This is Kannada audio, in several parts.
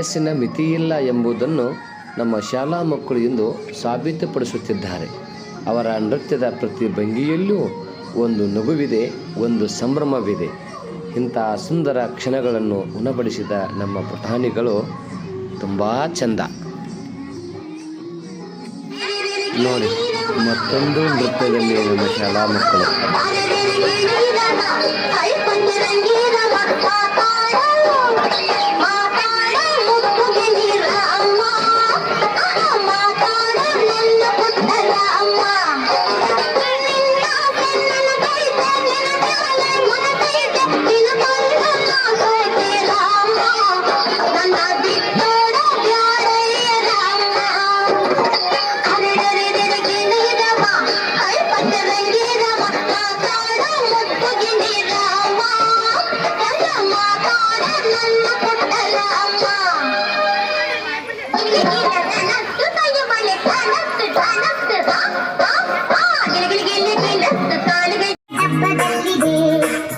ವಯಸ್ಸಿನ ಮಿತಿಯಿಲ್ಲ ಎಂಬುದನ್ನು ನಮ್ಮ ಶಾಲಾ ಮಕ್ಕಳು ಇಂದು ಸಾಬೀತುಪಡಿಸುತ್ತಿದ್ದಾರೆ. ಅವರ ನೃತ್ಯದ ಪ್ರತಿ ಭಂಗಿಯಲ್ಲೂ ಒಂದು ನಗುವಿದೆ, ಒಂದು ಸಂಭ್ರಮವಿದೆ. ಇಂಥ ಸುಂದರ ಕ್ಷಣಗಳನ್ನು ಉಣಬಡಿಸಿದ ನಮ್ಮ ಪುಟಾಣಿಗಳು ತುಂಬ ಚಂದ. ನೋಡಿ, ಮತ್ತೊಂದು ನೃತ್ಯದಲ್ಲಿ ನಮ್ಮ ಶಾಲಾ ಮಕ್ಕಳು.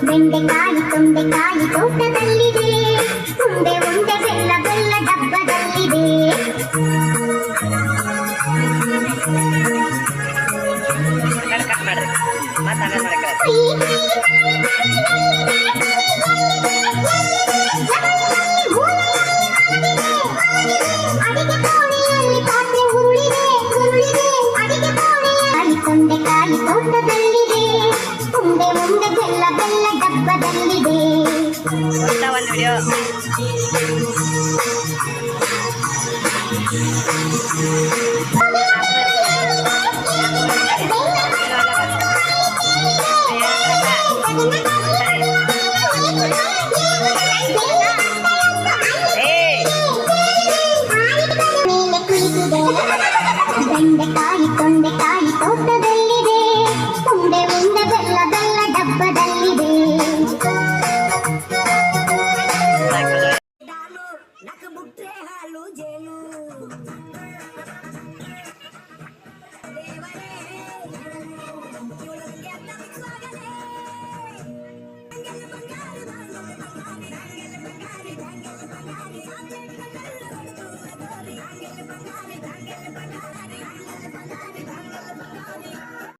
ಬೆಂಡೆಕಾಯಿ ತೊಂಡೆಕಾಯಿ ತೋಟದಲ್ಲಿದೆ, ಉಂಡೆ ಉಂಡೆ ಬೆಲ್ಲ ಬೆಲ್ಲ ಡಬ್ಬದಲ್ಲಿದೆ. ಪಾತ್ರೆ ಉರುಳಿದೆ ಉರುಳಿದೆ ಅಡಿಗೆ ಕೋಣೆಯಲ್ಲಿ ತೊಂಡೆಕಾಯಿ ತೋಟದಲ್ಲಿದೆ, ಉಂಡೆ ಉಂಡೆ ಬೆಲ್ಲ ಬೆಲ್ಲ ಡಬ್ಬದಲ್ಲಿದೆ.